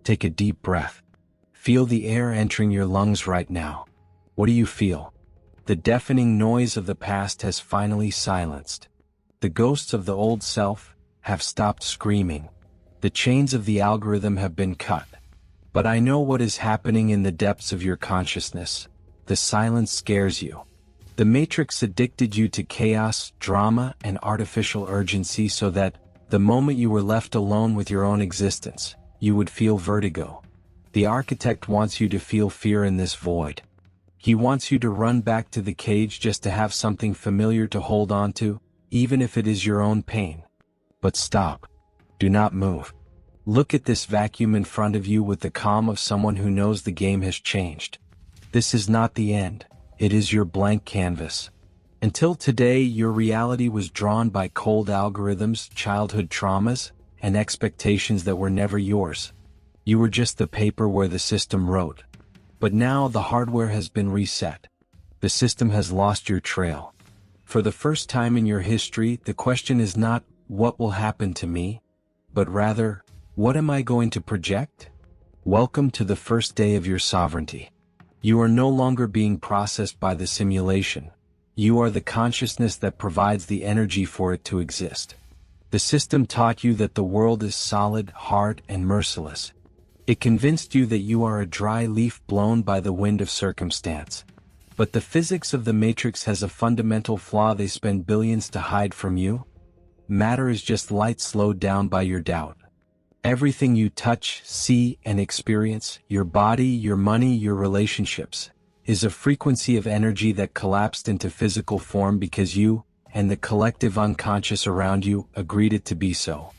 Take a deep breath. Feel the air entering your lungs right now. What do you feel? The deafening noise of the past has finally silenced. The ghosts of the old self have stopped screaming. The chains of the algorithm have been cut. But I know what is happening in the depths of your consciousness. The silence scares you. The Matrix addicted you to chaos, drama, and artificial urgency so that, the moment you were left alone with your own existence, you would feel vertigo. The architect wants you to feel fear in this void. He wants you to run back to the cage just to have something familiar to hold on to, even if it is your own pain. But stop. Do not move. Look at this vacuum in front of you with the calm of someone who knows the game has changed. This is not the end. It is your blank canvas. Until today, your reality was drawn by cold algorithms, childhood traumas, and expectations that were never yours. You were just the paper where the system wrote. But now the hardware has been reset. The system has lost your trail. For the first time in your history, the question is not, what will happen to me? But rather, what am I going to project? Welcome to the first day of your sovereignty. You are no longer being processed by the simulation. You are the consciousness that provides the energy for it to exist. The system taught you that the world is solid, hard, and merciless. It convinced you that you are a dry leaf blown by the wind of circumstance. But the physics of the Matrix has a fundamental flaw they spend billions to hide from you. Matter is just light slowed down by your doubt. Everything you touch, see, and experience, your body, your money, your relationships, is a frequency of energy that collapsed into physical form because you, and the collective unconscious around you, agreed it to be so.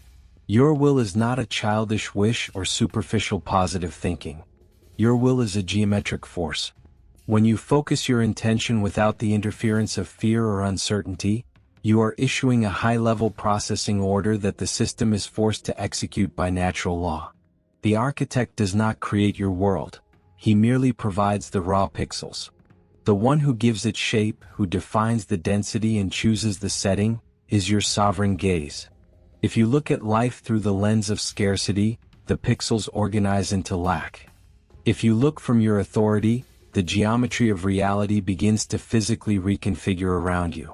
Your will is not a childish wish or superficial positive thinking. Your will is a geometric force. When you focus your intention without the interference of fear or uncertainty, you are issuing a high-level processing order that the system is forced to execute by natural law. The architect does not create your world. He merely provides the raw pixels. The one who gives it shape, who defines the density and chooses the setting, is your sovereign gaze. If you look at life through the lens of scarcity, the pixels organize into lack. If you look from your authority, the geometry of reality begins to physically reconfigure around you.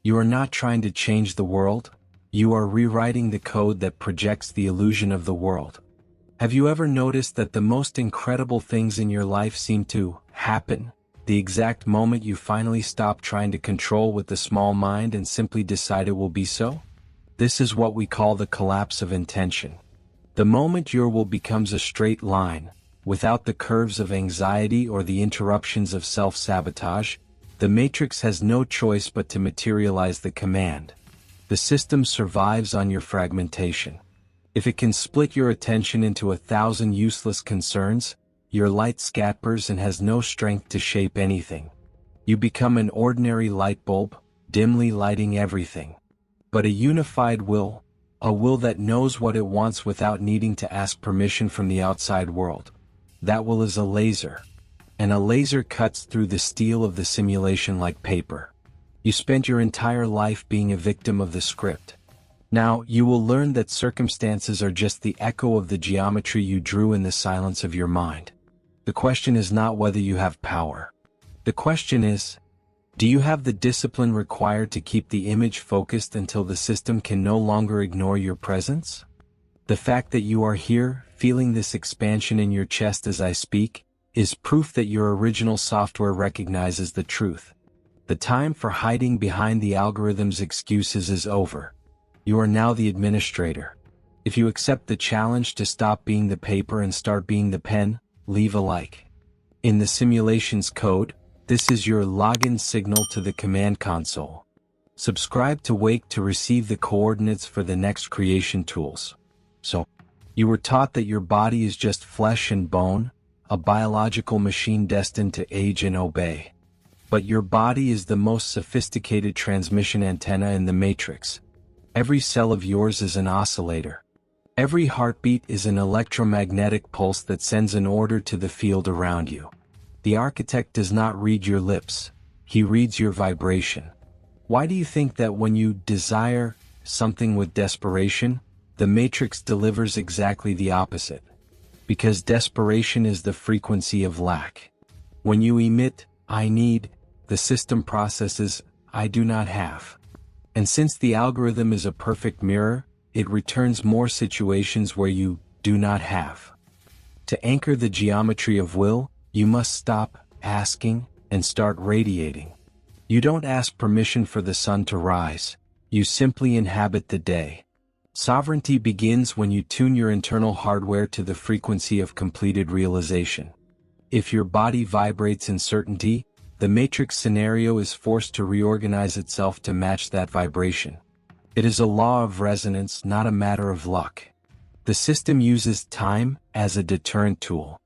You are not trying to change the world. You are rewriting the code that projects the illusion of the world. Have you ever noticed that the most incredible things in your life seem to happen the exact moment you finally stop trying to control with the small mind and simply decide it will be so? This is what we call the collapse of intention. The moment your will becomes a straight line, without the curves of anxiety or the interruptions of self-sabotage, the Matrix has no choice but to materialize the command. The system survives on your fragmentation. If it can split your attention into 1,000 useless concerns, your light scatters and has no strength to shape anything. You become an ordinary light bulb, dimly lighting everything. But a unified will, a will that knows what it wants without needing to ask permission from the outside world. That will is a laser. And a laser cuts through the steel of the simulation like paper. You spent your entire life being a victim of the script. Now, you will learn that circumstances are just the echo of the geometry you drew in the silence of your mind. The question is not whether you have power. The question is, do you have the discipline required to keep the image focused until the system can no longer ignore your presence? The fact that you are here, feeling this expansion in your chest as I speak, is proof that your original software recognizes the truth. The time for hiding behind the algorithm's excuses is over. You are now the administrator. If you accept the challenge to stop being the paper and start being the pen, leave a like. In the simulation's code, this is your login signal to the command console. Subscribe to Wake to receive the coordinates for the next creation tools. So, you were taught that your body is just flesh and bone, a biological machine destined to age and obey. But your body is the most sophisticated transmission antenna in the Matrix. Every cell of yours is an oscillator. Every heartbeat is an electromagnetic pulse that sends an order to the field around you. The architect does not read your lips. He reads your vibration. Why do you think that when you desire something with desperation, the Matrix delivers exactly the opposite? Because desperation is the frequency of lack. When you emit, "I need," the system processes, "I do not have." And since the algorithm is a perfect mirror, it returns more situations where you do not have. To anchor the geometry of will, you must stop asking and start radiating. You don't ask permission for the sun to rise, you simply inhabit the day. Sovereignty begins when you tune your internal hardware to the frequency of completed realization. If your body vibrates in certainty, the matrix scenario is forced to reorganize itself to match that vibration. It is a law of resonance, not a matter of luck. The system uses time as a deterrent tool.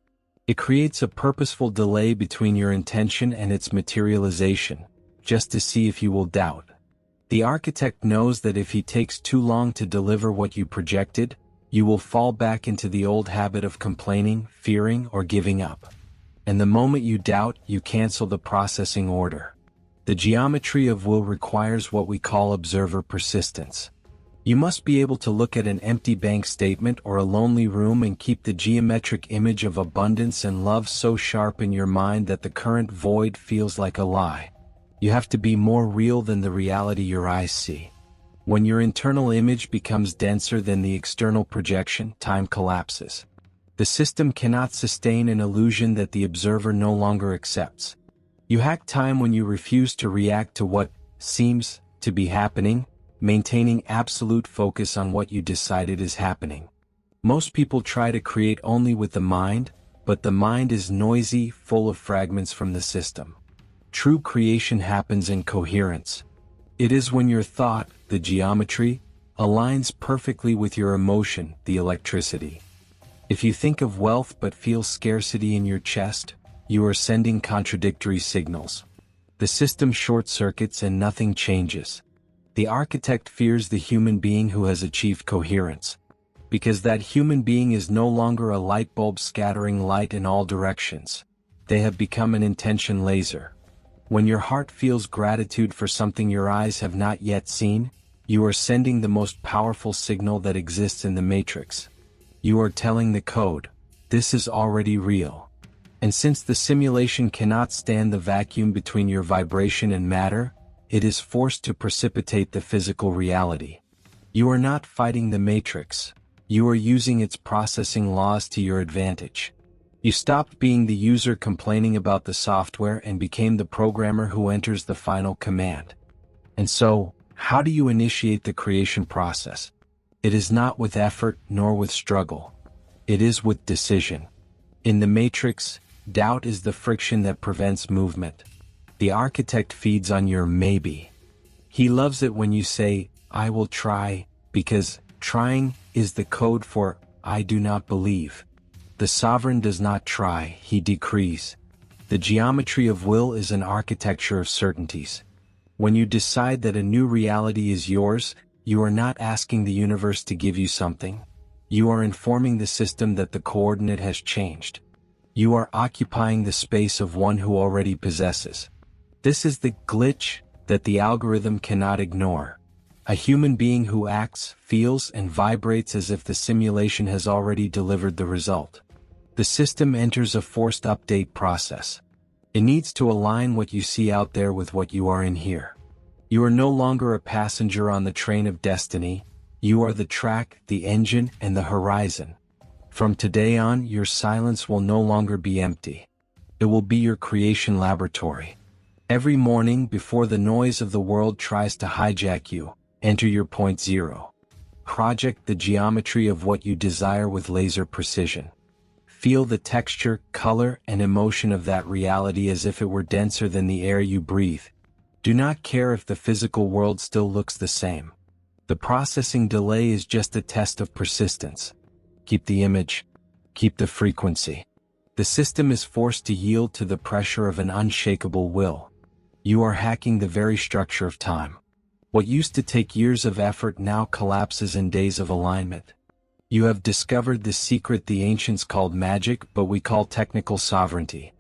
It creates a purposeful delay between your intention and its materialization, just to see if you will doubt. The architect knows that if he takes too long to deliver what you projected, you will fall back into the old habit of complaining, fearing, or giving up. And the moment you doubt, you cancel the processing order. The geometry of will requires what we call observer persistence. You must be able to look at an empty bank statement or a lonely room and keep the geometric image of abundance and love so sharp in your mind that the current void feels like a lie. You have to be more real than the reality your eyes see. When your internal image becomes denser than the external projection, time collapses. The system cannot sustain an illusion that the observer no longer accepts. You hack time when you refuse to react to what seems to be happening, maintaining absolute focus on what you decided is happening. Most people try to create only with the mind, but the mind is noisy, full of fragments from the system. True creation happens in coherence. It is when your thought, the geometry, aligns perfectly with your emotion, the electricity. If you think of wealth but feel scarcity in your chest, you are sending contradictory signals. The system short-circuits and nothing changes. The architect fears the human being who has achieved coherence, because that human being is no longer a light bulb scattering light in all directions. They have become an intention laser. When your heart feels gratitude for something your eyes have not yet seen, you are sending the most powerful signal that exists in the matrix. You are telling the code, this is already real. And since the simulation cannot stand the vacuum between your vibration and matter, it is forced to precipitate the physical reality. You are not fighting the matrix. You are using its processing laws to your advantage. You stopped being the user complaining about the software and became the programmer who enters the final command. And so, how do you initiate the creation process? It is not with effort nor with struggle. It is with decision. In the matrix, doubt is the friction that prevents movement. The architect feeds on your maybe. He loves it when you say, "I will try," because trying is the code for "I do not believe." The sovereign does not try, he decrees. The geometry of will is an architecture of certainties. When you decide that a new reality is yours, you are not asking the universe to give you something. You are informing the system that the coordinate has changed. You are occupying the space of one who already possesses. This is the glitch that the algorithm cannot ignore. A human being who acts, feels, and vibrates as if the simulation has already delivered the result. The system enters a forced update process. It needs to align what you see out there with what you are in here. You are no longer a passenger on the train of destiny. You are the track, the engine, and the horizon. From today on, your silence will no longer be empty. It will be your creation laboratory. Every morning, before the noise of the world tries to hijack you, enter your point zero. Project the geometry of what you desire with laser precision. Feel the texture, color, and emotion of that reality as if it were denser than the air you breathe. Do not care if the physical world still looks the same. The processing delay is just a test of persistence. Keep the image. Keep the frequency. The system is forced to yield to the pressure of an unshakable will. You are hacking the very structure of time. What used to take years of effort now collapses in days of alignment. You have discovered the secret the ancients called magic, but we call technical sovereignty.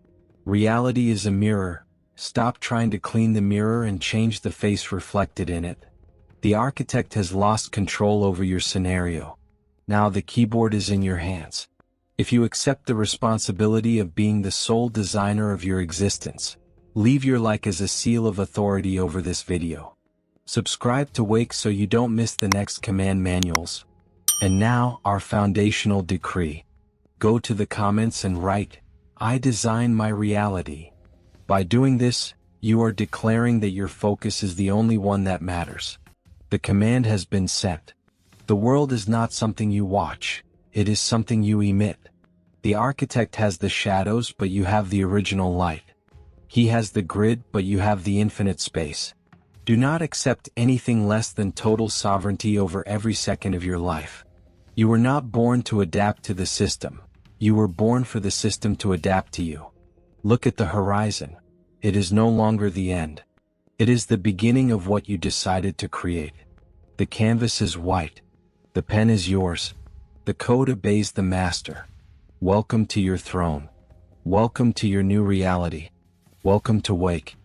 Reality is a mirror. Stop trying to clean the mirror and change the face reflected in it. The architect has lost control over your scenario. Now the keyboard is in your hands. If you accept the responsibility of being the sole designer of your existence, leave your like as a seal of authority over this video. Subscribe to Wake so you don't miss the next command manuals. And now, our foundational decree. Go to the comments and write, "I design my reality." By doing this, you are declaring that your focus is the only one that matters. The command has been sent. The world is not something you watch, it is something you emit. The architect has the shadows, but you have the original light. He has the grid, but you have the infinite space. Do not accept anything less than total sovereignty over every second of your life. You were not born to adapt to the system. You were born for the system to adapt to you. Look at the horizon. It is no longer the end. It is the beginning of what you decided to create. The canvas is white. The pen is yours. The code obeys the master. Welcome to your throne. Welcome to your new reality. Welcome to Wake.